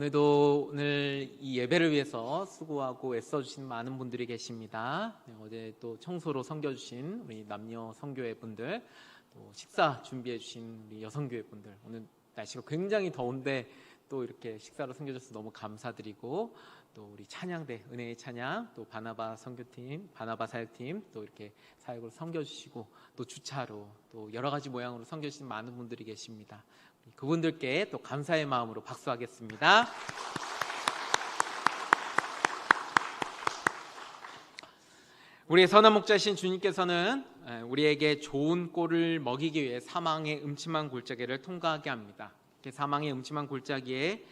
오늘 이 예배를 위해서 수고하고 애써주신 많은 분들이 계십니다. 어제 또 청소로 섬겨주신 우리 남녀 선교회 분들, 또 식사 준비해주신 우리 여성교회 분들, 오늘 날씨가 굉장히 더운데 또 이렇게 식사로 섬겨줘서 너무 감사드리고, 또 우리 찬양대 은혜의 찬양, 또 바나바 선교팀, 바나바 사역팀, 또 이렇게 사역으로 섬겨주시고, 또 주차로 또 여러 가지 모양으로 섬겨주신 많은 분들이 계십니다. 그분들께 또 감사의 마음으로 박수하겠습니다. 우리의 선한 목자이신 주님께서는 우리에게 좋은 꼴을 먹이기 위해 사망의 음침한 골짜기를 통과하게 합니다. 사망의 음침한 골짜기에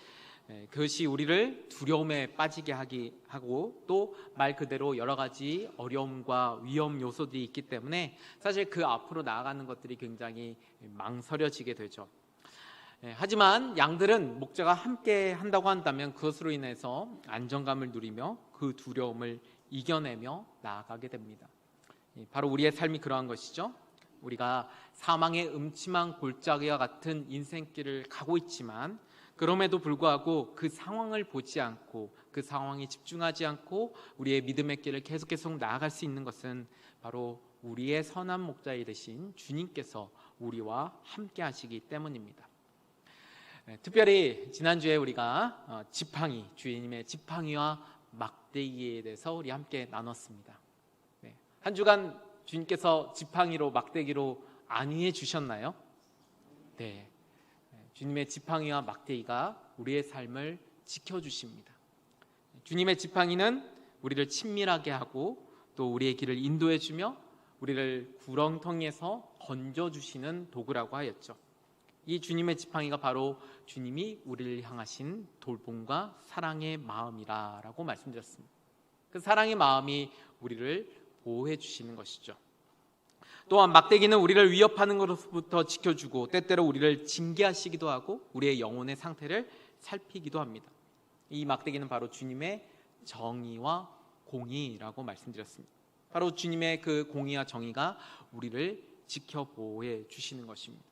그것이 우리를 두려움에 빠지게 하고 또 말 그대로 여러 가지 어려움과 위험 요소들이 있기 때문에 사실 그 앞으로 나아가는 것들이 굉장히 망설여지게 되죠. 하지만 양들은 목자가 함께 한다고 한다면 그것으로 인해서 안정감을 누리며 그 두려움을 이겨내며 나아가게 됩니다. 바로 우리의 삶이 그러한 것이죠. 우리가 사망의 음침한 골짜기와 같은 인생길을 가고 있지만 그럼에도 불구하고 그 상황을 보지 않고 그 상황에 집중하지 않고 우리의 믿음의 길을 계속 나아갈 수 있는 것은 바로 우리의 선한 목자이 되신 주님께서 우리와 함께 하시기 때문입니다. 특별히 지난주에 우리가 지팡이, 주님의 지팡이와 막대기에 대해서 우리 함께 나눴습니다. 한 주간 주님께서 지팡이로 막대기로 안위해 주셨나요? 네. 주님의 지팡이와 막대기가 우리의 삶을 지켜주십니다. 주님의 지팡이는 우리를 친밀하게 하고 또 우리의 길을 인도해 주며 우리를 구렁텅이에서 건져주시는 도구라고 하였죠. 이 주님의 지팡이가 바로 주님이 우리를 향하신 돌봄과 사랑의 마음이라고 말씀드렸습니다. 그 사랑의 마음이 우리를 보호해 주시는 것이죠. 또한 막대기는 우리를 위협하는 것으로부터 지켜주고 때때로 우리를 징계하시기도 하고 우리의 영혼의 상태를 살피기도 합니다. 이 막대기는 바로 주님의 정의와 공의라고 말씀드렸습니다. 바로 주님의 그 공의와 정의가 우리를 지켜 보호해 주시는 것입니다.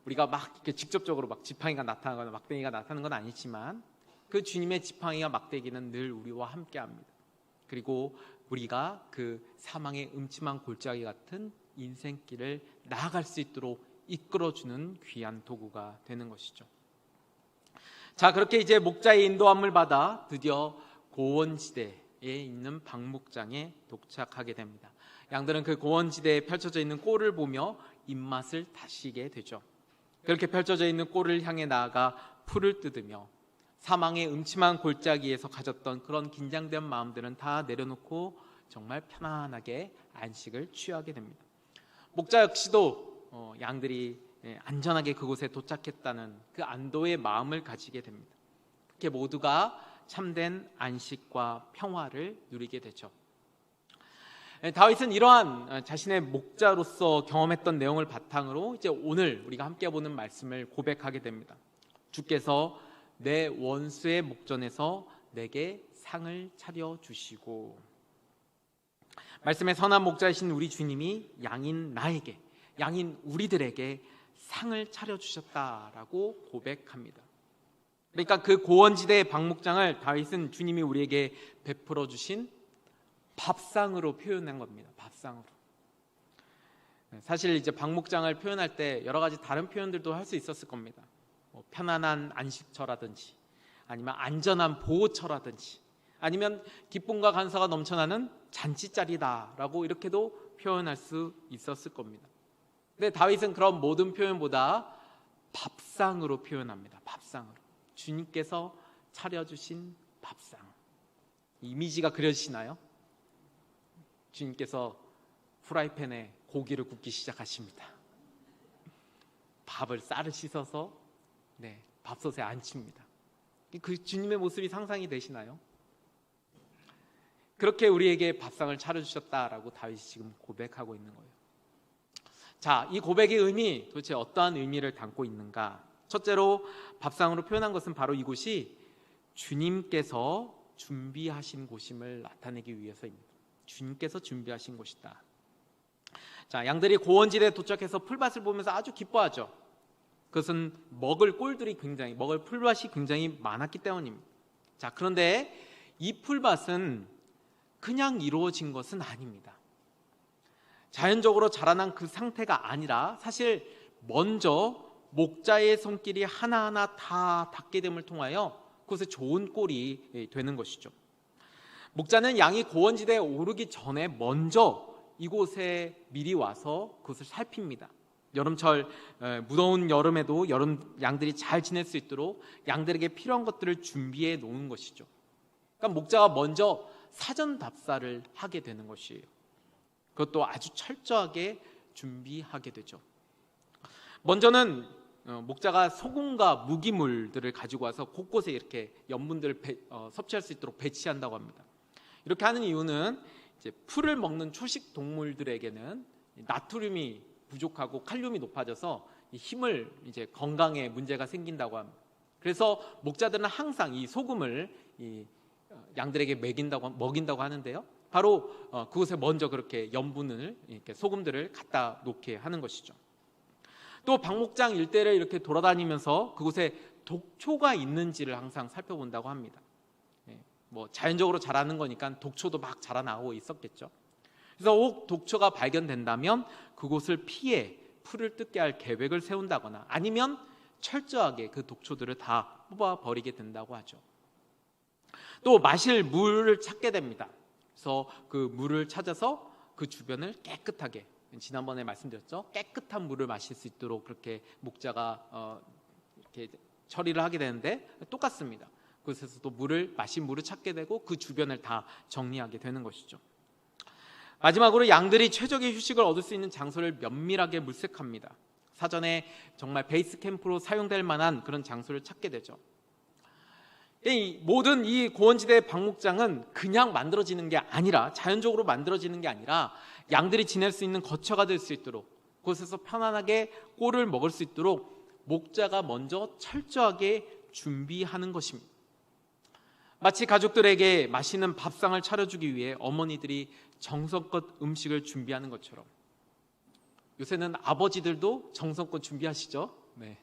우리가 막 이렇게 직접적으로 막 지팡이가 나타나거나 막대기가 나타나는 건 아니지만 그 주님의 지팡이와 막대기는 늘 우리와 함께합니다. 그리고 우리가 그 사망의 음침한 골짜기 같은 인생길을 나아갈 수 있도록 이끌어주는 귀한 도구가 되는 것이죠. 자, 그렇게 이제 목자의 인도함을 받아 드디어 고원지대에 있는 방목장에 도착하게 됩니다. 양들은 그 고원지대에 펼쳐져 있는 꼴을 보며 입맛을 다시게 되죠. 그렇게 펼쳐져 있는 꼴을 향해 나아가 풀을 뜯으며 사망의 음침한 골짜기에서 가졌던 그런 긴장된 마음들은 다 내려놓고 정말 편안하게 안식을 취하게 됩니다. 목자 역시도 양들이 안전하게 그곳에 도착했다는 그 안도의 마음을 가지게 됩니다. 그렇게 모두가 참된 안식과 평화를 누리게 되죠. 다윗은 이러한 자신의 목자로서 경험했던 내용을 바탕으로 이제 오늘 우리가 함께 보는 말씀을 고백하게 됩니다. 주께서 내 원수의 목전에서 내게 상을 차려 주시고, 말씀의 선한 목자이신 우리 주님이 양인 나에게, 양인 우리들에게 상을 차려 주셨다라고 고백합니다. 그러니까 그 고원지대의 방목장을 다윗은 주님이 우리에게 베풀어 주신 밥상으로 표현한 겁니다. 밥상으로. 사실 이제 방목장을 표현할 때 여러 가지 다른 표현들도 할 수 있었을 겁니다. 편안한 안식처라든지 아니면 안전한 보호처라든지 아니면 기쁨과 감사가 넘쳐나는 잔치자리다라고 이렇게도 표현할 수 있었을 겁니다. 근데 다윗은 그런 모든 표현보다 밥상으로 표현합니다. 밥상으로. 주님께서 차려주신 밥상. 이미지가 그려지시나요? 주님께서 프라이팬에 고기를 굽기 시작하십니다. 밥을 쌀을 씻어서 밥솥에 앉힙니다. 그 주님의 모습이 상상이 되시나요? 그렇게 우리에게 밥상을 차려주셨다라고 다윗이 지금 고백하고 있는 거예요. 자, 이 고백의 의미, 도대체 어떠한 의미를 담고 있는가? 첫째로 밥상으로 표현한 것은 바로 이곳이 주님께서 준비하신 곳임을 나타내기 위해서입니다. 주님께서 준비하신 곳이다. 자, 양들이 고원지대에 도착해서 풀밭을 보면서 아주 기뻐하죠. 그것은 먹을 풀밭이 굉장히 많았기 때문입니다. 자, 그런데 이 풀밭은 그냥 이루어진 것은 아닙니다. 자연적으로 자라난 그 상태가 아니라 사실 먼저 목자의 손길이 하나하나 다 닿게 됨을 통하여 그것에 좋은 꼴이 되는 것이죠. 목자는 양이 고원지대에 오르기 전에 먼저 이곳에 미리 와서 그것을 살핍니다. 여름철 무더운 여름에도 양들이 잘 지낼 수 있도록 양들에게 필요한 것들을 준비해 놓은 것이죠. 그러니까 목자가 먼저 사전 답사를 하게 되는 것이에요. 그것도 아주 철저하게 준비하게 되죠. 먼저는 목자가 소금과 무기물들을 가지고 와서 곳곳에 이렇게 염분들을 섭취할 수 있도록 배치한다고 합니다. 이렇게 하는 이유는 이제 풀을 먹는 초식 동물들에게는 나트륨이 부족하고 칼륨이 높아져서 힘을 이제 건강에 문제가 생긴다고 합니다. 그래서 목자들은 항상 이 소금을 양들에게 먹인다고 하는데요. 바로 그곳에 먼저 그렇게 염분을 이렇게 소금들을 갖다 놓게 하는 것이죠. 또 방목장 일대를 이렇게 돌아다니면서 그곳에 독초가 있는지를 항상 살펴본다고 합니다. 뭐 자연적으로 자라는 거니까 독초도 막 자라나고 있었겠죠. 그래서 혹 독초가 발견된다면 그곳을 피해 풀을 뜯게 할 계획을 세운다거나 아니면 철저하게 그 독초들을 다 뽑아버리게 된다고 하죠. 또 마실 물을 찾게 됩니다. 그래서 그 물을 찾아서 그 주변을 깨끗하게, 지난번에 말씀드렸죠, 깨끗한 물을 마실 수 있도록 그렇게 목자가 이렇게 처리를 하게 되는데 똑같습니다. 그곳에서 또 마신 물을 찾게 되고 그 주변을 다 정리하게 되는 것이죠. 마지막으로 양들이 최적의 휴식을 얻을 수 있는 장소를 면밀하게 물색합니다. 사전에 정말 베이스 캠프로 사용될 만한 그런 장소를 찾게 되죠. 모든 이 고원지대의 방목장은 그냥 만들어지는 게 아니라, 자연적으로 만들어지는 게 아니라 양들이 지낼 수 있는 거처가 될 수 있도록, 그곳에서 편안하게 꼴을 먹을 수 있도록 목자가 먼저 철저하게 준비하는 것입니다. 마치 가족들에게 맛있는 밥상을 차려주기 위해 어머니들이 정성껏 음식을 준비하는 것처럼, 요새는 아버지들도 정성껏 준비하시죠. 네.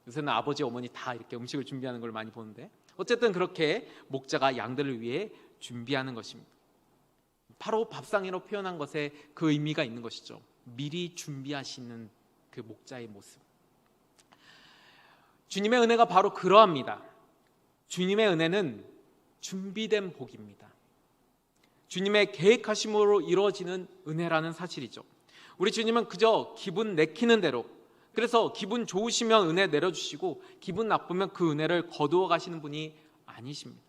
요새는 아버지, 어머니 다 이렇게 음식을 준비하는 걸 많이 보는데, 어쨌든 그렇게 목자가 양들을 위해 준비하는 것입니다. 바로 밥상으로 표현한 것에 그 의미가 있는 것이죠. 미리 준비하시는 그 목자의 모습. 주님의 은혜가 바로 그러합니다. 주님의 은혜는 준비된 복입니다. 주님의 계획하심으로 이루어지는 은혜라는 사실이죠. 우리 주님은 그저 기분 내키는 대로, 그래서 기분 좋으시면 은혜 내려주시고 기분 나쁘면 그 은혜를 거두어 가시는 분이 아니십니다.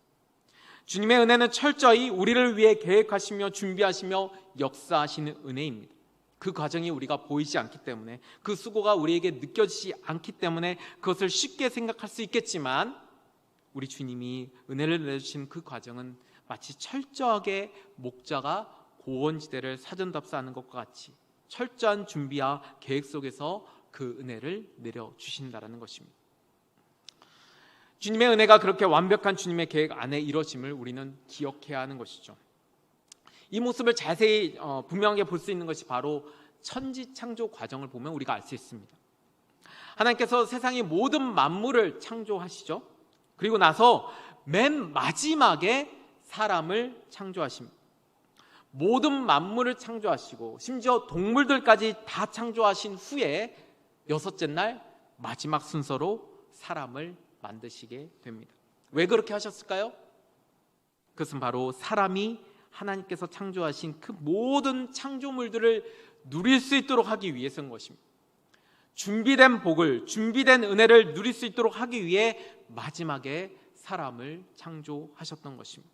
주님의 은혜는 철저히 우리를 위해 계획하시며 준비하시며 역사하시는 은혜입니다. 그 과정이 우리가 보이지 않기 때문에, 그 수고가 우리에게 느껴지지 않기 때문에 그것을 쉽게 생각할 수 있겠지만, 우리 주님이 은혜를 내주신 그 과정은 마치 철저하게 목자가 고원지대를 사전답사하는 것과 같이 철저한 준비와 계획 속에서 그 은혜를 내려주신다는 것입니다. 주님의 은혜가 그렇게 완벽한 주님의 계획 안에 이루어짐을 우리는 기억해야 하는 것이죠. 이 모습을 자세히 분명하게 볼 수 있는 것이 바로 천지창조 과정을 보면 우리가 알 수 있습니다. 하나님께서 세상의 모든 만물을 창조하시죠. 그리고 나서 맨 마지막에 사람을 창조하십니다. 모든 만물을 창조하시고 심지어 동물들까지 다 창조하신 후에 여섯째 날 마지막 순서로 사람을 만드시게 됩니다. 왜 그렇게 하셨을까요? 그것은 바로 사람이 하나님께서 창조하신 그 모든 창조물들을 누릴 수 있도록 하기 위해서인 것입니다. 준비된 복을, 준비된 은혜를 누릴 수 있도록 하기 위해 마지막에 사람을 창조하셨던 것입니다.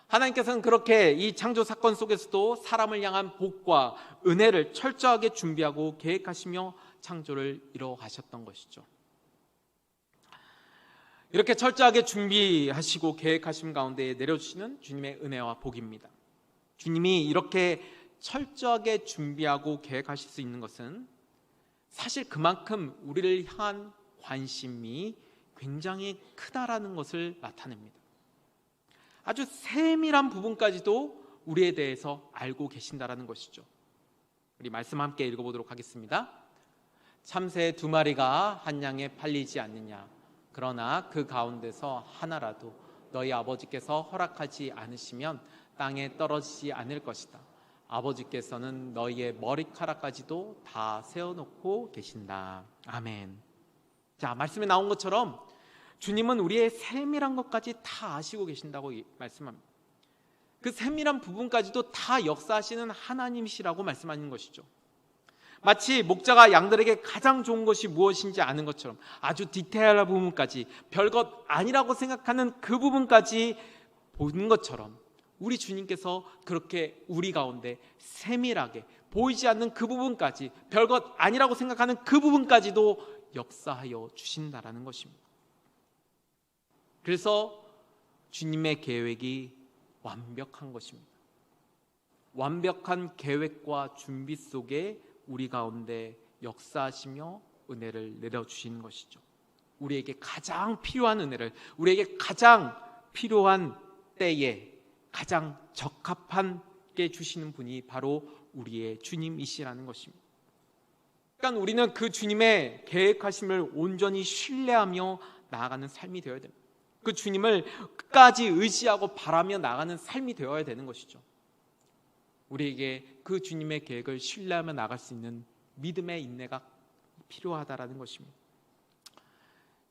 하나님께서는 그렇게 이 창조 사건 속에서도 사람을 향한 복과 은혜를 철저하게 준비하고 계획하시며 창조를 이루어 가셨던 것이죠. 이렇게 철저하게 준비하시고 계획하심 가운데 내려주시는 주님의 은혜와 복입니다. 주님이 이렇게 철저하게 준비하고 계획하실 수 있는 것은 사실 그만큼 우리를 향한 관심이 굉장히 크다라는 것을 나타냅니다. 아주 세밀한 부분까지도 우리에 대해서 알고 계신다라는 것이죠. 우리 말씀 함께 읽어보도록 하겠습니다. 참새 2마리가 한 양에 팔리지 않느냐. 그러나 그 가운데서 하나라도 너희 아버지께서 허락하지 않으시면 땅에 떨어지지 않을 것이다. 아버지께서는 너희의 머리카락까지도 다 세워놓고 계신다. 아멘. 자, 말씀에 나온 것처럼 주님은 우리의 세밀한 것까지 다 아시고 계신다고 말씀합니다. 그 세밀한 부분까지도 다 역사하시는 하나님이시라고 말씀하는 것이죠. 마치 목자가 양들에게 가장 좋은 것이 무엇인지 아는 것처럼 아주 디테일한 부분까지, 별것 아니라고 생각하는 그 부분까지 보는 것처럼 우리 주님께서 그렇게 우리 가운데 세밀하게 보이지 않는 그 부분까지, 별것 아니라고 생각하는 그 부분까지도 역사하여 주신다라는 것입니다. 그래서 주님의 계획이 완벽한 것입니다. 완벽한 계획과 준비 속에 우리 가운데 역사하시며 은혜를 내려주시는 것이죠. 우리에게 가장 필요한 은혜를, 우리에게 가장 필요한 때에 가장 적합하게 주시는 분이 바로 우리의 주님이시라는 것입니다. 그러니까 우리는 그 주님의 계획하심을 온전히 신뢰하며 나아가는 삶이 되어야 됩니다. 그 주님을 끝까지 의지하고 바라며 나아가는 삶이 되어야 되는 것이죠. 우리에게 그 주님의 계획을 신뢰하며 나갈 수 있는 믿음의 인내가 필요하다라는 것입니다.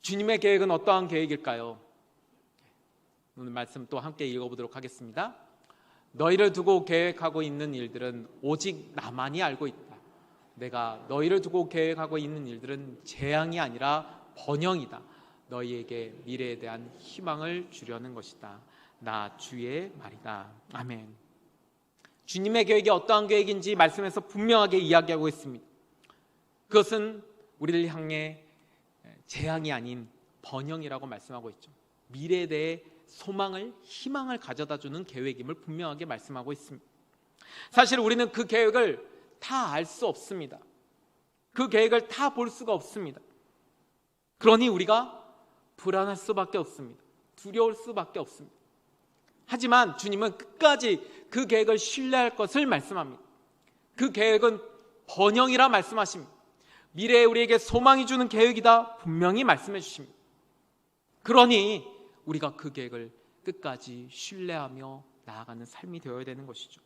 주님의 계획은 어떠한 계획일까요? 오늘 말씀 또 함께 읽어보도록 하겠습니다. 너희를 두고 계획하고 있는 일들은 오직 나만이 알고 있다. 내가 너희를 두고 계획하고 있는 일들은 재앙이 아니라 번영이다. 너희에게 미래에 대한 희망을 주려는 것이다. 나 주의 말이다. 아멘. 주님의 계획이 어떠한 계획인지 말씀에서 분명하게 이야기하고 있습니다. 그것은 우리를 향해 재앙이 아닌 번영이라고 말씀하고 있죠. 미래에 대해 소망을, 희망을 가져다주는 계획임을 분명하게 말씀하고 있습니다. 사실 우리는 그 계획을 다 알 수 없습니다. 그 계획을 다 볼 수가 없습니다. 그러니 우리가 불안할 수밖에 없습니다. 두려울 수밖에 없습니다. 하지만 주님은 끝까지 그 계획을 신뢰할 것을 말씀합니다. 그 계획은 번영이라 말씀하십니다. 미래에 우리에게 소망이 주는 계획이다 분명히 말씀해 주십니다. 그러니 우리가 그 계획을 끝까지 신뢰하며 나아가는 삶이 되어야 되는 것이죠.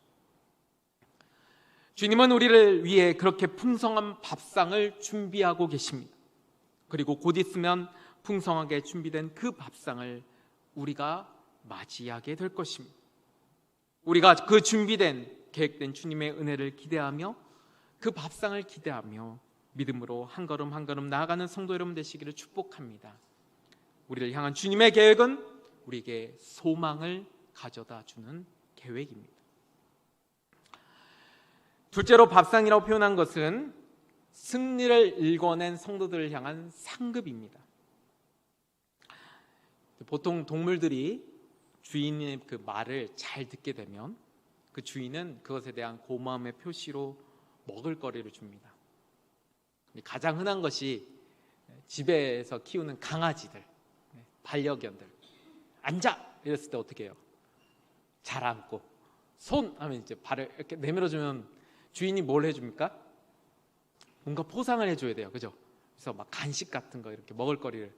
주님은 우리를 위해 그렇게 풍성한 밥상을 준비하고 계십니다. 그리고 곧 있으면 풍성하게 준비된 그 밥상을 우리가 맞이하게 될 것입니다. 우리가 그 준비된, 계획된 주님의 은혜를 기대하며 그 밥상을 기대하며 믿음으로 한 걸음 한 걸음 나아가는 성도 여러분 되시기를 축복합니다. 우리를 향한 주님의 계획은 우리에게 소망을 가져다 주는 계획입니다. 둘째로 밥상이라고 표현한 것은 승리를 일궈낸 성도들을 향한 상급입니다. 보통 동물들이 주인의 그 말을 잘 듣게 되면 그 주인은 그것에 대한 고마움의 표시로 먹을거리를 줍니다. 가장 흔한 것이 집에서 키우는 강아지들, 반려견들. 앉아! 이랬을 때 어떻게 해요? 잘 앉고 손! 하면 이제 발을 이렇게 내밀어주면 주인이 뭘 해줍니까? 뭔가 포상을 해줘야 돼요. 그죠? 그래서 막 간식 같은 거, 이렇게 먹을거리를,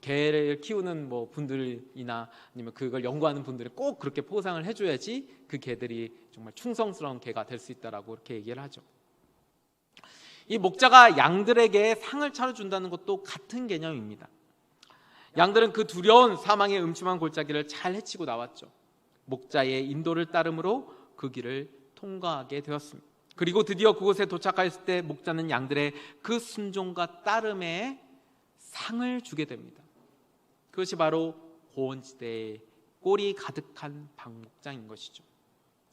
개를 키우는 뭐 분들이나 아니면 그걸 연구하는 분들이 꼭 그렇게 포상을 해줘야지 그 개들이 정말 충성스러운 개가 될 수 있다라고 이렇게 얘기를 하죠. 이 목자가 양들에게 상을 차려준다는 것도 같은 개념입니다. 양들은 그 두려운 사망의 음침한 골짜기를 잘 헤치고 나왔죠. 목자의 인도를 따름으로 그 길을 통과하게 되었습니다. 그리고 드디어 그곳에 도착했을 때 목자는 양들의 그 순종과 따름에 상을 주게 됩니다. 그것이 바로 고원지대에 꼴이 가득한 방목장인 것이죠.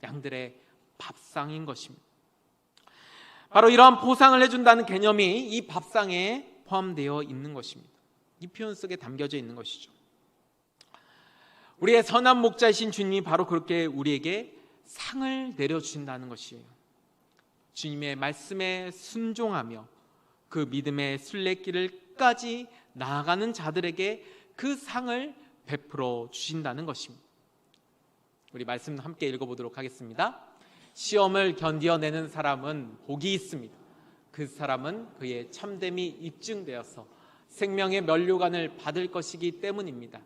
양들의 밥상인 것입니다. 바로 이러한 포상을 해준다는 개념이 이 밥상에 포함되어 있는 것입니다. 이 표현 속에 담겨져 있는 것이죠. 우리의 선한 목자이신 주님이 바로 그렇게 우리에게 상을 내려주신다는 것이에요. 주님의 말씀에 순종하며 그 믿음의 순례길을까지 나아가는 자들에게 그 상을 베풀어 주신다는 것입니다. 우리 말씀 함께 읽어보도록 하겠습니다. 시험을 견디어내는 사람은 복이 있습니다. 그 사람은 그의 참됨이 입증되어서 생명의 면류관을 받을 것이기 때문입니다.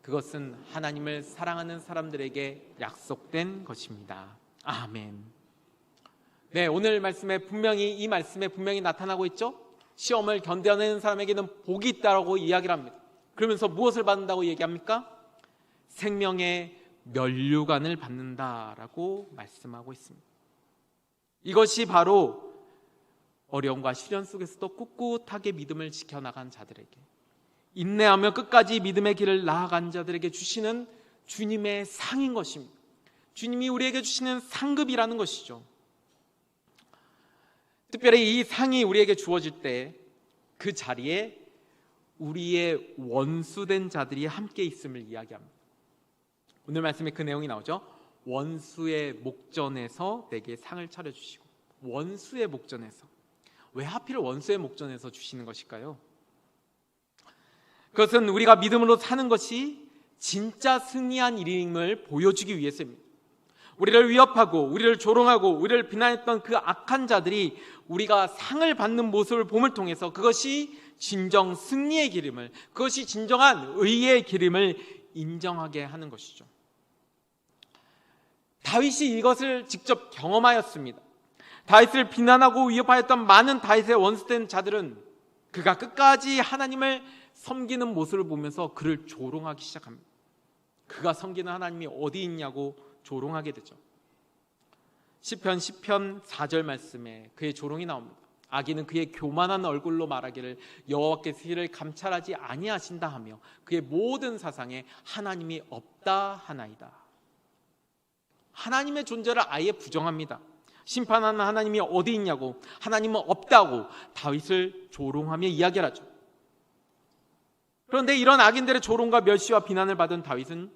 그것은 하나님을 사랑하는 사람들에게 약속된 것입니다. 아멘. 네, 오늘 이 말씀에 분명히 나타나고 있죠. 시험을 견뎌내는 사람에게는 복이 있다고 이야기를 합니다. 그러면서 무엇을 받는다고 얘기합니까? 생명의 면류관을 받는다라고 말씀하고 있습니다. 이것이 바로 어려움과 시련 속에서도 꿋꿋하게 믿음을 지켜나간 자들에게, 인내하며 끝까지 믿음의 길을 나아간 자들에게 주시는 주님의 상인 것입니다. 주님이 우리에게 주시는 상급이라는 것이죠. 특별히 이 상이 우리에게 주어질 때 그 자리에 우리의 원수된 자들이 함께 있음을 이야기합니다. 오늘 말씀에 그 내용이 나오죠. 원수의 목전에서 내게 상을 차려주시고. 원수의 목전에서. 왜 하필 원수의 목전에서 주시는 것일까요? 그것은 우리가 믿음으로 사는 것이 진짜 승리한 일임을 보여주기 위해서입니다. 우리를 위협하고 우리를 조롱하고 우리를 비난했던 그 악한 자들이 우리가 상을 받는 모습을 봄을 통해서 그것이 진정 승리의 길임을, 그것이 진정한 의의 길임을 인정하게 하는 것이죠. 다윗이 이것을 직접 경험하였습니다. 다윗을 비난하고 위협하였던 많은 다윗의 원수된 자들은 그가 끝까지 하나님을 섬기는 모습을 보면서 그를 조롱하기 시작합니다. 그가 섬기는 하나님이 어디 있냐고 조롱하게 되죠. 시편 4절 말씀에 그의 조롱이 나옵니다. 악인은 그의 교만한 얼굴로 말하기를 여호와께서 이를 감찰하지 아니하신다 하며 그의 모든 사상에 하나님이 없다 하나이다. 하나님의 존재를 아예 부정합니다. 심판하는 하나님이 어디 있냐고, 하나님은 없다고 다윗을 조롱하며 이야기를 하죠. 그런데 이런 악인들의 조롱과 멸시와 비난을 받은 다윗은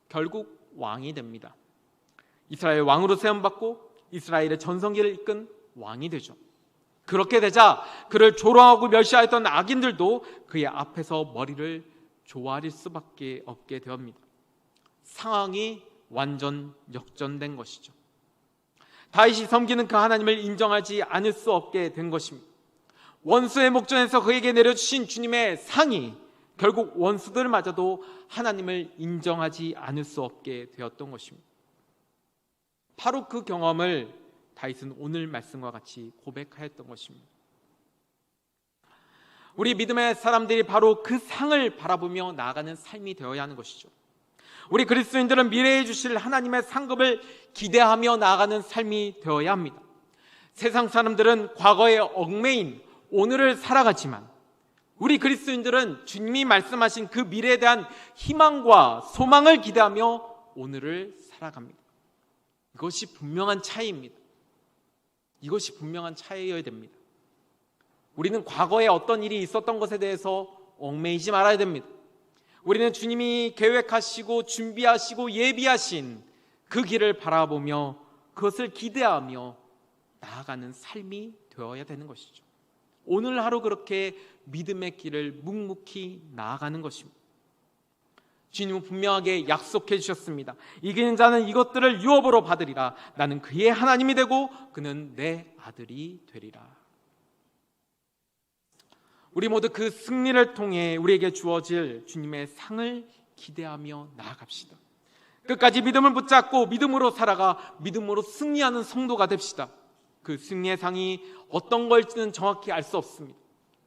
결국 왕이 됩니다. 이스라엘 왕으로 세움받고 이스라엘의 전성기를 이끈 왕이 되죠. 그렇게 되자 그를 조롱하고 멸시하였던 악인들도 그의 앞에서 머리를 조아릴 수밖에 없게 되옵니다. 상황이 완전 역전된 것이죠. 다윗이 섬기는 그 하나님을 인정하지 않을 수 없게 된 것입니다. 원수의 목전에서 그에게 내려주신 주님의 상이 결국 원수들마저도 하나님을 인정하지 않을 수 없게 되었던 것입니다. 바로 그 경험을 다윗은 오늘 말씀과 같이 고백하였던 것입니다. 우리 믿음의 사람들이 바로 그 상을 바라보며 나아가는 삶이 되어야 하는 것이죠. 우리 그리스도인들은 미래에 주실 하나님의 상급을 기대하며 나아가는 삶이 되어야 합니다. 세상 사람들은 과거에 얽매인 오늘을 살아가지만 우리 그리스도인들은 주님이 말씀하신 그 미래에 대한 희망과 소망을 기대하며 오늘을 살아갑니다. 이것이 분명한 차이입니다. 이것이 분명한 차이여야 됩니다. 우리는 과거에 어떤 일이 있었던 것에 대해서 얽매이지 말아야 됩니다. 우리는 주님이 계획하시고 준비하시고 예비하신 그 길을 바라보며 그것을 기대하며 나아가는 삶이 되어야 되는 것이죠. 오늘 하루 그렇게 믿음의 길을 묵묵히 나아가는 것입니다. 주님은 분명하게 약속해 주셨습니다. 이기는 자는 이것들을 유업으로 받으리라. 나는 그의 하나님이 되고 그는 내 아들이 되리라. 우리 모두 그 승리를 통해 우리에게 주어질 주님의 상을 기대하며 나아갑시다. 끝까지 믿음을 붙잡고 믿음으로 살아가 믿음으로 승리하는 성도가 됩시다. 그 승리의 상이 어떤 걸지는 정확히 알 수 없습니다.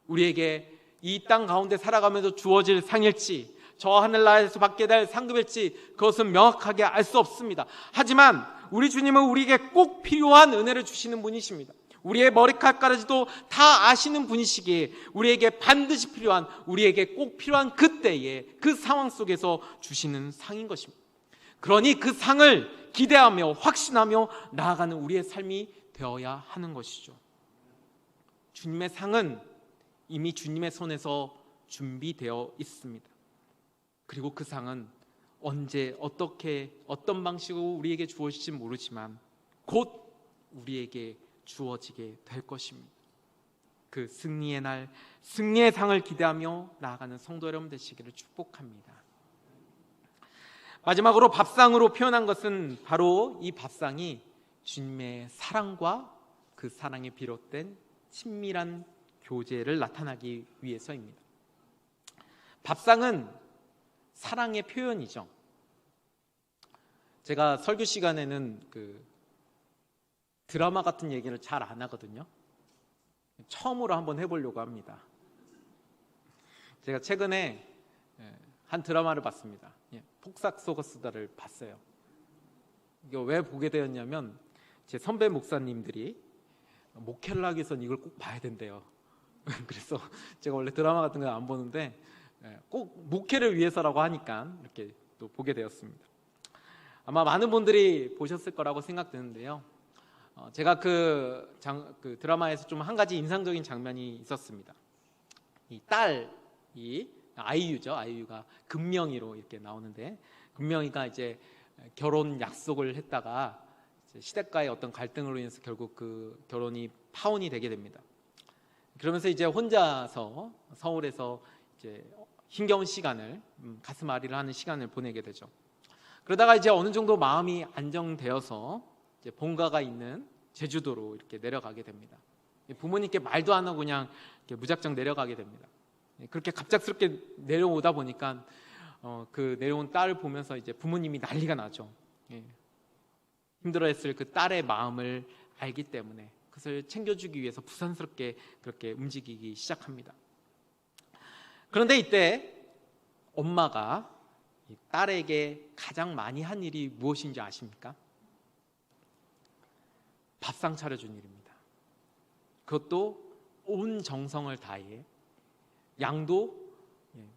우리에게 이 땅 가운데 살아가면서 주어질 상일지 저 하늘나라에서 받게 될 상급일지 그것은 명확하게 알 수 없습니다. 하지만 우리 주님은 우리에게 꼭 필요한 은혜를 주시는 분이십니다. 우리의 머리칼까지도 다 아시는 분이시기에 우리에게 반드시 필요한, 우리에게 꼭 필요한 그때에 그 상황 속에서 주시는 상인 것입니다. 그러니 그 상을 기대하며 확신하며 나아가는 우리의 삶이 되어야 하는 것이죠. 주님의 상은 이미 주님의 손에서 준비되어 있습니다. 그리고 그 상은 언제 어떻게 어떤 방식으로 우리에게 주어질지 모르지만 곧 우리에게 주어지게 될 것입니다. 그 승리의 날, 승리의 상을 기대하며 나아가는 성도 여러분 되시기를 축복합니다. 마지막으로 밥상으로 표현한 것은 바로 이 밥상이 주님의 사랑과 그 사랑에 비롯된 친밀한 교제를 나타나기 위해서입니다. 밥상은 사랑의 표현이죠. 제가 설교 시간에는 드라마 같은 얘기를 잘 안 하거든요. 처음으로 한번 해보려고 합니다. 제가 최근에 한 드라마를 봤습니다. 폭삭 속았수다를 봤어요. 이거 왜 보게 되었냐면 제 선배 목사님들이 목회를 하기 위해서는 이걸 꼭 봐야 된대요. 그래서 제가 원래 드라마 같은 거 안 보는데 꼭 목회를 위해서라고 하니까 이렇게 또 보게 되었습니다. 아마 많은 분들이 보셨을 거라고 생각되는데요. 제가 그 드라마에서 좀 한 가지 인상적인 장면이 있었습니다. 이 딸이 아이유죠. 아이유가 금명이로 이렇게 나오는데, 금명이가 이제 결혼 약속을 했다가 시댁과의 어떤 갈등으로 인해서 결국 그 결혼이 파혼이 되게 됩니다. 그러면서 이제 혼자서 서울에서 이제 힘겨운 시간을 가슴 앓이를 하는 시간을 보내게 되죠. 그러다가 이제 어느 정도 마음이 안정되어서 이제 본가가 있는 제주도로 이렇게 내려가게 됩니다. 부모님께 말도 안 하고 그냥 이렇게 무작정 내려가게 됩니다. 그렇게 갑작스럽게 내려오다 보니까 그 내려온 딸을 보면서 이제 부모님이 난리가 나죠. 힘들어했을 그 딸의 마음을 알기 때문에 그것을 챙겨주기 위해서 부산스럽게 그렇게 움직이기 시작합니다. 그런데 이때 엄마가 이 딸에게 가장 많이 한 일이 무엇인지 아십니까? 밥상 차려준 일입니다. 그것도 온 정성을 다해 양도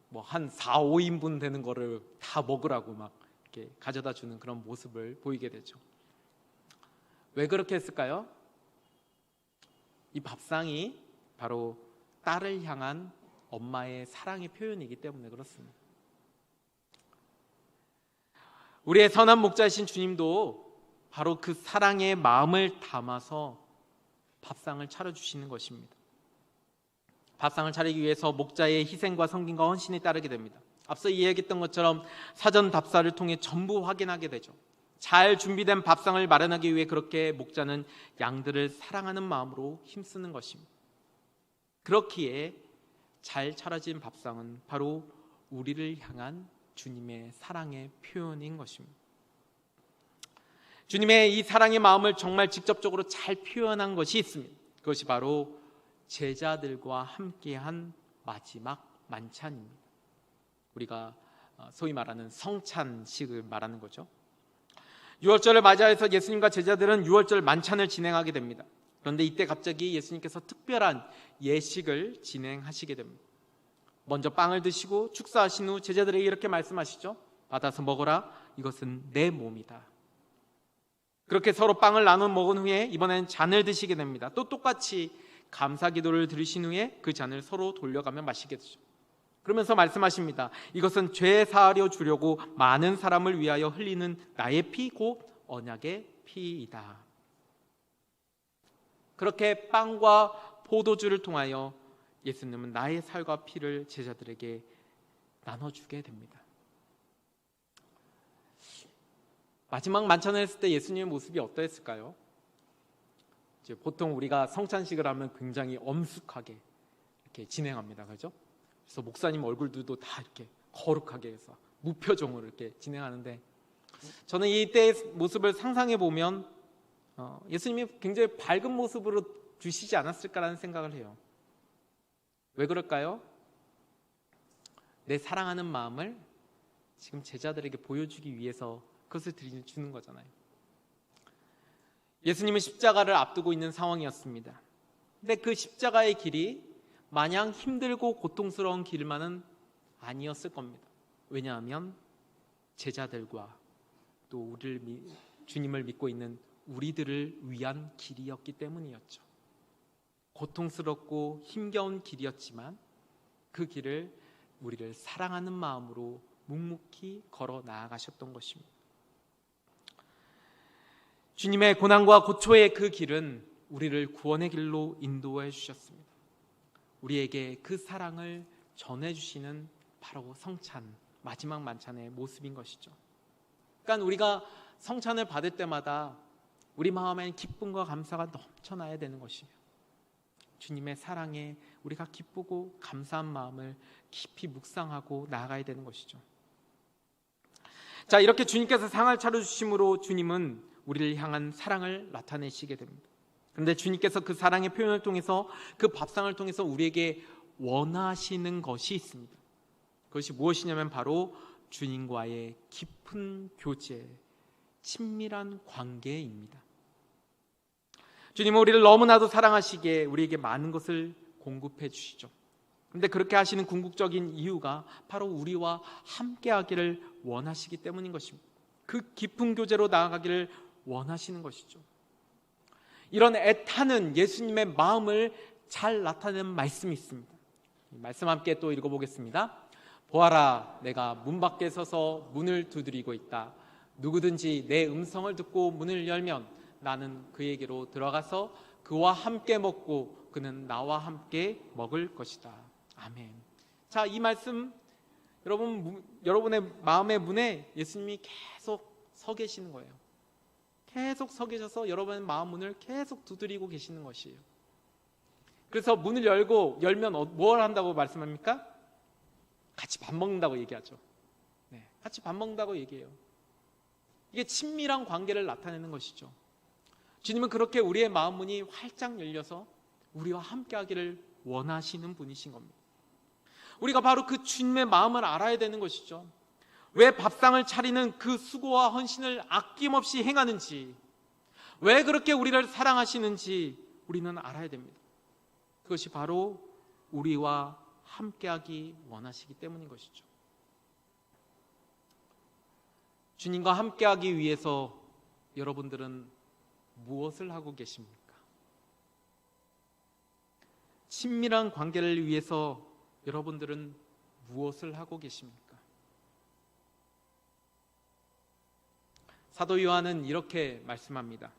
뭐 한 4, 5인분 되는 거를 다 먹으라고 막 이렇게 가져다 주는 그런 모습을 보이게 되죠. 왜 그렇게 했을까요? 이 밥상이 바로 딸을 향한 엄마의 사랑의 표현이기 때문에 그렇습니다. 우리의 선한 목자이신 주님도 바로 그 사랑의 마음을 담아서 밥상을 차려주시는 것입니다. 밥상을 차리기 위해서 목자의 희생과 섬김과 헌신이 따르게 됩니다. 앞서 이야기했던 것처럼 사전 답사를 통해 전부 확인하게 되죠. 잘 준비된 밥상을 마련하기 위해 그렇게 목자는 양들을 사랑하는 마음으로 힘쓰는 것입니다. 그렇기에 잘 차려진 밥상은 바로 우리를 향한 주님의 사랑의 표현인 것입니다. 주님의 이 사랑의 마음을 정말 직접적으로 잘 표현한 것이 있습니다. 그것이 바로 제자들과 함께한 마지막 만찬입니다. 우리가 소위 말하는 성찬식을 말하는 거죠. 유월절을 맞이해서 예수님과 제자들은 유월절 만찬을 진행하게 됩니다. 그런데 이때 갑자기 예수님께서 특별한 예식을 진행하시게 됩니다. 먼저 빵을 드시고 축사하신 후 제자들에게 이렇게 말씀하시죠. 받아서 먹어라. 이것은 내 몸이다. 그렇게 서로 빵을 나눠 먹은 후에 이번엔 잔을 드시게 됩니다. 또 똑같이 감사 기도를 드리신 후에 그 잔을 서로 돌려가며 마시게 되죠. 그러면서 말씀하십니다. 이것은 죄 사하려 주려고 많은 사람을 위하여 흘리는 나의 피 곧 언약의 피이다. 그렇게 빵과 포도주를 통하여 예수님은 나의 살과 피를 제자들에게 나눠주게 됩니다. 마지막 만찬을 했을 때 예수님의 모습이 어떠했을까요? 이제 보통 우리가 성찬식을 하면 굉장히 엄숙하게 이렇게 진행합니다. 그렇죠? 그래서 목사님 얼굴들도 다 이렇게 거룩하게 해서 무표정으로 이렇게 진행하는데, 저는 이때의 모습을 상상해 보면 예수님이 굉장히 밝은 모습으로 주시지 않았을까라는 생각을 해요. 왜 그럴까요? 내 사랑하는 마음을 지금 제자들에게 보여주기 위해서 그것을 주는 거잖아요. 예수님은 십자가를 앞두고 있는 상황이었습니다. 근데 그 십자가의 길이 마냥 힘들고 고통스러운 길만은 아니었을 겁니다. 왜냐하면 제자들과 또 주님을 믿고 있는 우리들을 위한 길이었기 때문이었죠. 고통스럽고 힘겨운 길이었지만 그 길을 우리를 사랑하는 마음으로 묵묵히 걸어 나아가셨던 것입니다. 주님의 고난과 고초의 그 길은 우리를 구원의 길로 인도해 주셨습니다. 우리에게 그 사랑을 전해주시는 바로 성찬, 마지막 만찬의 모습인 것이죠. 그러니까 우리가 성찬을 받을 때마다 우리 마음엔 기쁨과 감사가 넘쳐나야 되는 것이며, 주님의 사랑에 우리가 기쁘고 감사한 마음을 깊이 묵상하고 나아가야 되는 것이죠. 자, 이렇게 주님께서 상을 차려주심으로 주님은 우리를 향한 사랑을 나타내시게 됩니다. 그런데 주님께서 그 사랑의 표현을 통해서, 그 밥상을 통해서 우리에게 원하시는 것이 있습니다. 그것이 무엇이냐면 바로 주님과의 깊은 교제, 친밀한 관계입니다. 주님은 우리를 너무나도 사랑하시기에 우리에게 많은 것을 공급해 주시죠. 그런데 그렇게 하시는 궁극적인 이유가 바로 우리와 함께하기를 원하시기 때문인 것입니다. 그 깊은 교제로 나아가기를 원하시는 것이죠. 이런 애타는 예수님의 마음을 잘 나타내는 말씀이 있습니다. 이 말씀 함께 또 읽어보겠습니다. 보아라, 내가 문 밖에 서서 문을 두드리고 있다. 누구든지 내 음성을 듣고 문을 열면 나는 그에게로 들어가서 그와 함께 먹고 그는 나와 함께 먹을 것이다. 아멘. 자, 이 말씀 여러분의 마음의 문에 예수님이 계속 서 계시는 거예요. 계속 서 계셔서 여러분의 마음 문을 계속 두드리고 계시는 것이에요. 그래서 문을 열면 뭘 한다고 말씀합니까? 같이 밥 먹는다고 얘기하죠. 네, 같이 밥 먹는다고 얘기해요. 이게 친밀한 관계를 나타내는 것이죠. 주님은 그렇게 우리의 마음 문이 활짝 열려서 우리와 함께하기를 원하시는 분이신 겁니다. 우리가 바로 그 주님의 마음을 알아야 되는 것이죠. 왜 밥상을 차리는 그 수고와 헌신을 아낌없이 행하는지, 왜 그렇게 우리를 사랑하시는지 우리는 알아야 됩니다. 그것이 바로 우리와 함께하기 원하시기 때문인 것이죠. 주님과 함께하기 위해서 여러분들은 무엇을 하고 계십니까? 친밀한 관계를 위해서 여러분들은 무엇을 하고 계십니까? 사도 요한은 이렇게 말씀합니다.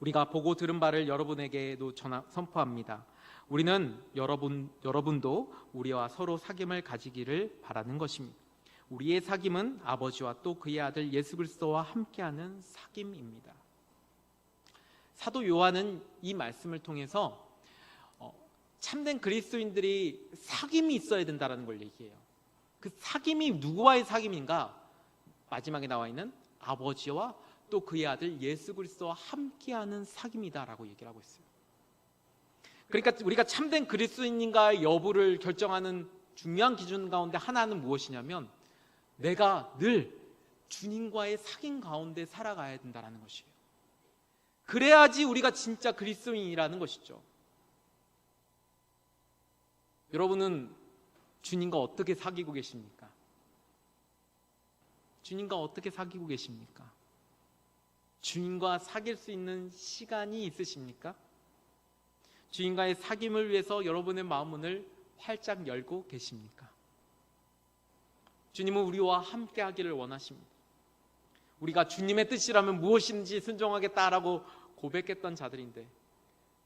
우리가 보고 들은 바를 여러분에게도 선포합니다. 우리는 여러분도 우리와 서로 사귐을 가지기를 바라는 것입니다. 우리의 사귐은 아버지와 또 그의 아들 예수 그리스도와 함께하는 사귐입니다. 사도 요한은 이 말씀을 통해서 참된 그리스도인들이 사귐이 있어야 된다는 걸 얘기해요. 그 사귐이 누구와의 사귐인가? 마지막에 나와 있는 아버지와 또 그의 아들 예수 그리스도와 함께하는 사귐이다라고 얘기를 하고 있어요. 그러니까 우리가 참된 그리스도인인가의 여부를 결정하는 중요한 기준 가운데 하나는 무엇이냐면 내가 늘 주님과의 사귐 가운데 살아가야 된다는 것이에요. 그래야지 우리가 진짜 그리스도인이라는 것이죠. 여러분은 주님과 어떻게 사귀고 계십니까? 주님과 어떻게 사귀고 계십니까? 주님과 사귈 수 있는 시간이 있으십니까? 주님과의 사귐을 위해서 여러분의 마음문을 활짝 열고 계십니까? 주님은 우리와 함께 하기를 원하십니다. 우리가 주님의 뜻이라면 무엇인지 순종하겠다라고 고백했던 자들인데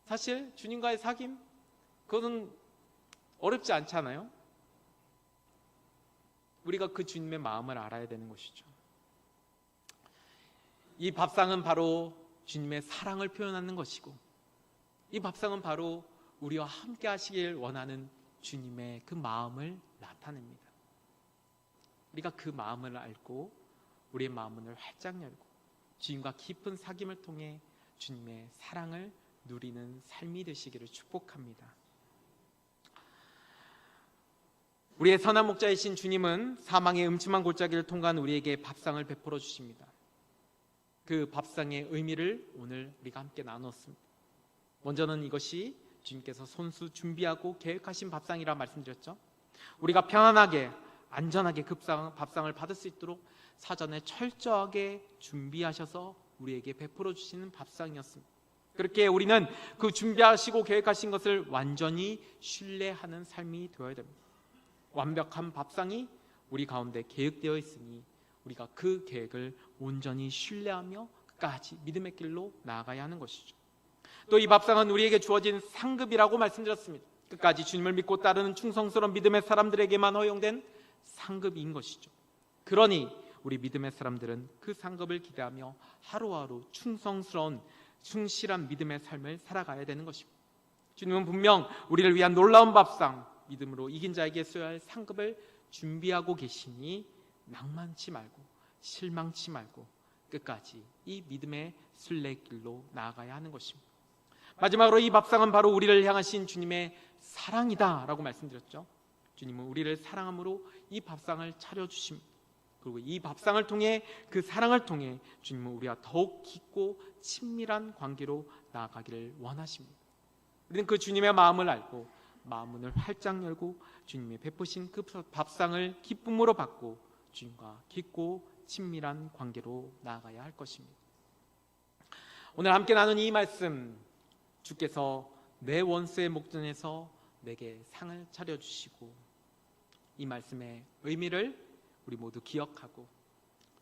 사실 주님과의 사귐 그것은 어렵지 않잖아요. 우리가 그 주님의 마음을 알아야 되는 것이죠. 이 밥상은 바로 주님의 사랑을 표현하는 것이고 이 밥상은 바로 우리와 함께 하시길 원하는 주님의 그 마음을 나타냅니다. 우리가 그 마음을 알고 우리의 마음을 활짝 열고 주님과 깊은 사귐을 통해 주님의 사랑을 누리는 삶이 되시기를 축복합니다. 우리의 선한 목자이신 주님은 사망의 음침한 골짜기를 통과한 우리에게 밥상을 베풀어 주십니다. 그 밥상의 의미를 오늘 우리가 함께 나눴습니다. 먼저는 이것이 주님께서 손수 준비하고 계획하신 밥상이라 말씀드렸죠. 우리가 편안하게 안전하게 그 밥상을 받을 수 있도록 사전에 철저하게 준비하셔서 우리에게 베풀어 주시는 밥상이었습니다. 그렇게 우리는 그 준비하시고 계획하신 것을 완전히 신뢰하는 삶이 되어야 됩니다. 완벽한 밥상이 우리 가운데 계획되어 있으니 우리가 그 계획을 온전히 신뢰하며 끝까지 믿음의 길로 나아가야 하는 것이죠. 또 이 밥상은 우리에게 주어진 상급이라고 말씀드렸습니다. 끝까지 주님을 믿고 따르는 충성스러운 믿음의 사람들에게만 허용된 상급인 것이죠. 그러니 우리 믿음의 사람들은 그 상급을 기대하며 하루하루 충성스러운 충실한 믿음의 삶을 살아가야 되는 것입니다. 주님은 분명 우리를 위한 놀라운 밥상, 믿음으로 이긴 자에게 써야 할 상급을 준비하고 계시니 낭만치 말고 실망치 말고 끝까지 이 믿음의 순례길로 나아가야 하는 것입니다. 마지막으로 이 밥상은 바로 우리를 향하신 주님의 사랑이다 라고 말씀드렸죠. 주님은 우리를 사랑함으로 이 밥상을 차려주십니다. 그리고 이 밥상을 통해, 그 사랑을 통해 주님은 우리와 더욱 깊고 친밀한 관계로 나아가기를 원하십니다. 우리는 그 주님의 마음을 알고 마음문을 활짝 열고 주님이 베푸신 그 밥상을 기쁨으로 받고 주님과 깊고 친밀한 관계로 나아가야 할 것입니다. 오늘 함께 나눈 이 말씀, 주께서 내 원수의 목전에서 내게 상을 차려주시고, 이 말씀의 의미를 우리 모두 기억하고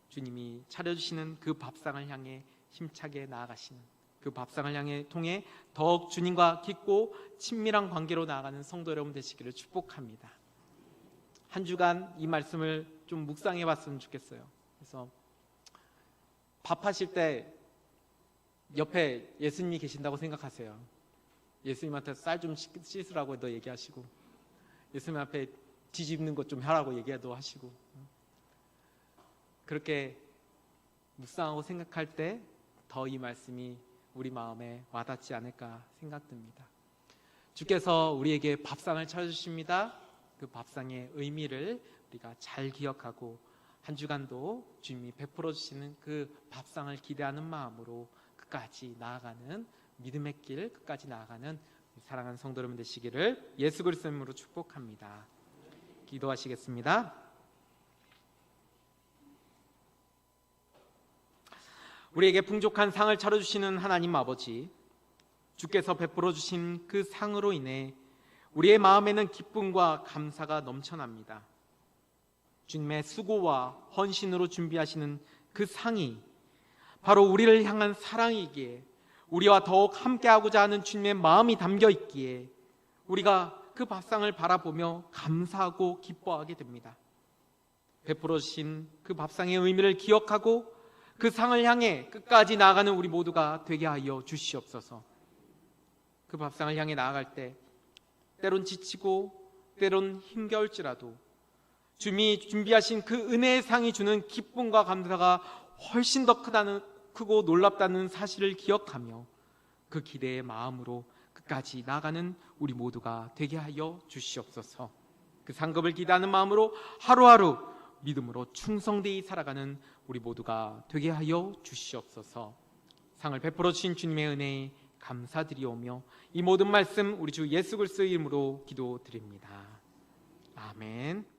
주님이 차려주시는 그 밥상을 향해 힘차게 나아가시는, 그 밥상을 향해 통해 더욱 주님과 깊고 친밀한 관계로 나아가는 성도 여러분 되시기를 축복합니다. 한 주간 이 말씀을 좀 묵상해 봤으면 좋겠어요. 그래서 밥하실 때 옆에 예수님이 계신다고 생각하세요. 예수님한테 쌀 좀 씻으라고 너 얘기하시고, 예수님 앞에 뒤집는 것 좀 하라고 얘기도 하시고, 그렇게 묵상하고 생각할 때 더 이 말씀이 우리 마음에 와닿지 않을까 생각됩니다. 주께서 우리에게 밥상을 차려주십니다. 그 밥상의 의미를 우리가 잘 기억하고 한 주간도 주님이 베풀어 주시는 그 밥상을 기대하는 마음으로 끝까지 나아가는 믿음의 길, 끝까지 나아가는 사랑하는 성도 여러분 되시기를 예수 그리스도의 이름으로 축복합니다. 기도하시겠습니다. 우리에게 풍족한 상을 차려주시는 하나님 아버지, 주께서 베풀어 주신 그 상으로 인해 우리의 마음에는 기쁨과 감사가 넘쳐납니다. 주님의 수고와 헌신으로 준비하시는 그 상이 바로 우리를 향한 사랑이기에, 우리와 더욱 함께하고자 하는 주님의 마음이 담겨 있기에 우리가 그 밥상을 바라보며 감사하고 기뻐하게 됩니다. 베풀어 주신 그 밥상의 의미를 기억하고 그 상을 향해 끝까지 나아가는 우리 모두가 되게 하여 주시옵소서. 그 밥상을 향해 나아갈 때 때론 지치고 때론 힘겨울지라도 주님이 준비하신 그 은혜의 상이 주는 기쁨과 감사가 훨씬 더 크고 놀랍다는 사실을 기억하며 그 기대의 마음으로 끝까지 나아가는 우리 모두가 되게 하여 주시옵소서. 그 상급을 기대하는 마음으로 하루하루 믿음으로 충성되이 살아가는 우리 모두가 되게 하여 주시옵소서. 상을 베풀어 주신 주님의 은혜에 감사드리오며 이 모든 말씀 우리 주 예수 그리스도의 이름으로 기도드립니다. 아멘.